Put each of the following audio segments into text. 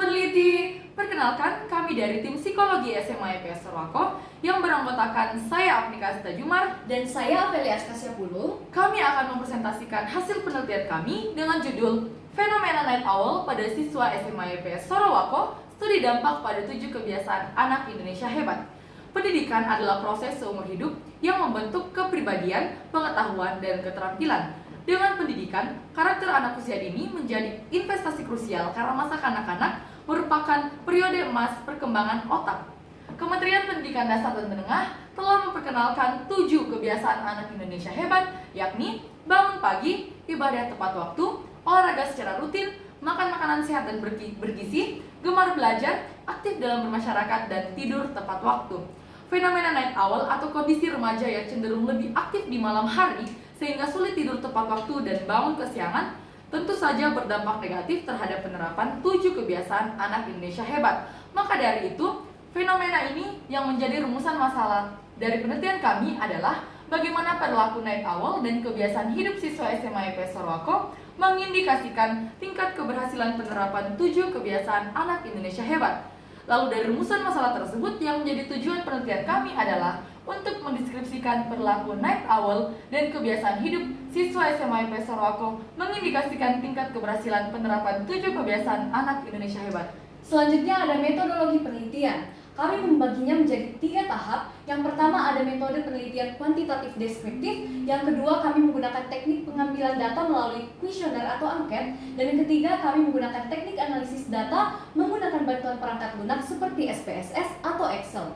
peneliti, perkenalkan kami dari tim Psikologi SMA IPS Sorowako yang beranggotakan saya Apnika Astajumar dan saya Amelia Askasyapulu. Kami akan mempresentasikan hasil penelitian kami dengan judul Fenomena Night Owl pada siswa SMA IPS Sorowako, studi dampak pada 7 kebiasaan anak Indonesia hebat. Pendidikan adalah proses seumur hidup yang membentuk kepribadian, pengetahuan, dan keterampilan. Dengan pendidikan, karakter anak usia dini menjadi investasi krusial karena masa kanak-kanak merupakan periode emas perkembangan otak. Kementerian Pendidikan Dasar dan Menengah telah memperkenalkan 7 kebiasaan anak Indonesia hebat, yakni bangun pagi, ibadah tepat waktu, olahraga secara rutin, makan makanan sehat dan bergizi, gemar belajar, aktif dalam bermasyarakat, dan tidur tepat waktu. Fenomena night owl atau kondisi remaja yang cenderung lebih aktif di malam hari sehingga sulit tidur tepat waktu dan bangun kesiangan tentu saja berdampak negatif terhadap penerapan 7 kebiasaan anak Indonesia hebat. Maka dari itu, fenomena ini yang menjadi rumusan masalah dari penelitian kami adalah bagaimana perilaku night owl dan kebiasaan hidup siswa SMA IPS Sorowako mengindikasikan tingkat keberhasilan penerapan 7 kebiasaan anak Indonesia hebat. Lalu dari rumusan masalah tersebut yang menjadi tujuan penelitian kami adalah untuk mendeskripsikan perilaku night owl dan kebiasaan hidup siswa SMA IPS Sorowako mengindikasikan tingkat keberhasilan penerapan 7 kebiasaan anak Indonesia hebat. Selanjutnya ada metodologi penelitian. Kami membaginya menjadi 3 tahap. Yang pertama ada metode penelitian kuantitatif deskriptif. Yang kedua kami menggunakan teknik pengambilan data melalui kuesioner atau angket. Dan yang ketiga kami menggunakan teknik analisis data menggunakan bantuan perangkat lunak seperti SPSS atau Excel.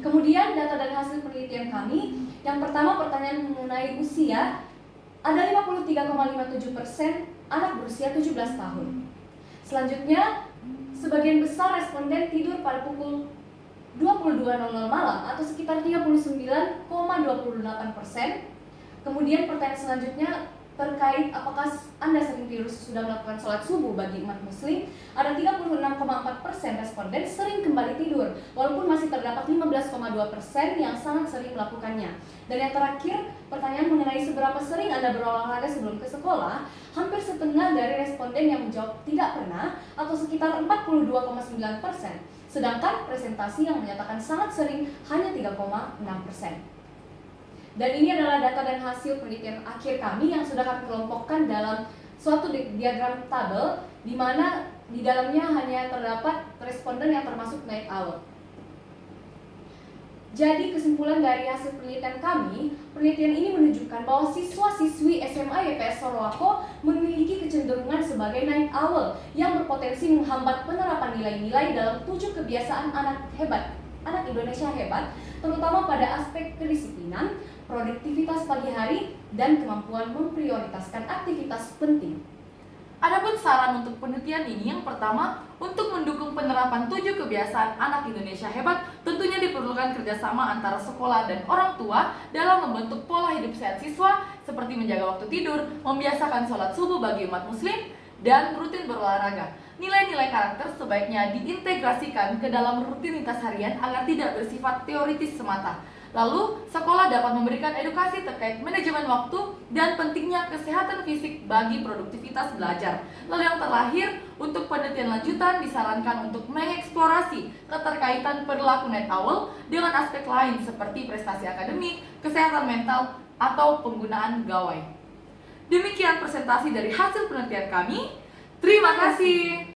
Kemudian data dan hasil penelitian kami. Yang pertama pertanyaan mengenai usia. Ada 53,57% anak berusia 17 tahun. Selanjutnya sebagian besar responden tidur pada pukul 22.00 malam atau sekitar 39,28%. Kemudian pertanyaan selanjutnya terkait apakah Anda sering tidur sesudah melakukan sholat subuh bagi umat muslim. Ada 36,4% responden sering kembali tidur, walaupun masih terdapat 15,2% yang sangat sering melakukannya. Dan yang terakhir, pertanyaan mengenai seberapa sering Anda berolahraga sebelum ke sekolah. Hampir setengah dari responden yang menjawab tidak pernah atau sekitar 42,9%. Sedangkan presentasi yang menyatakan sangat sering hanya 3,6%. Dan ini adalah data dan hasil penelitian akhir kami yang sudah kami kelompokkan dalam suatu diagram tabel di mana di dalamnya hanya terdapat responden yang termasuk night owl. Jadi kesimpulan dari hasil penelitian kami, penelitian ini menunjukkan bahwa siswa-siswi SMA IPS Sorowako memiliki kecenderungan sebagai night owl yang berpotensi menghambat penerapan nilai-nilai dalam 7 kebiasaan anak Indonesia hebat, terutama pada aspek kedisiplinan, produktivitas pagi hari, dan kemampuan memprioritaskan aktivitas penting. Adapun saran untuk penelitian ini, yang pertama, untuk mendukung penerapan 7 kebiasaan anak Indonesia hebat, tentunya diperlukan kerjasama antara sekolah dan orang tua dalam membentuk pola hidup sehat siswa, seperti menjaga waktu tidur, membiasakan sholat subuh bagi umat muslim, dan rutin berolahraga. Nilai-nilai karakter sebaiknya diintegrasikan ke dalam rutinitas harian agar tidak bersifat teoritis semata. Lalu, sekolah dapat memberikan edukasi terkait manajemen waktu dan pentingnya kesehatan fisik bagi produktivitas belajar. Lalu yang terakhir, untuk penelitian lanjutan disarankan untuk mengeksplorasi keterkaitan perilaku night owl dengan aspek lain seperti prestasi akademik, kesehatan mental, atau penggunaan gawai. Demikian presentasi dari hasil penelitian kami. Terima kasih.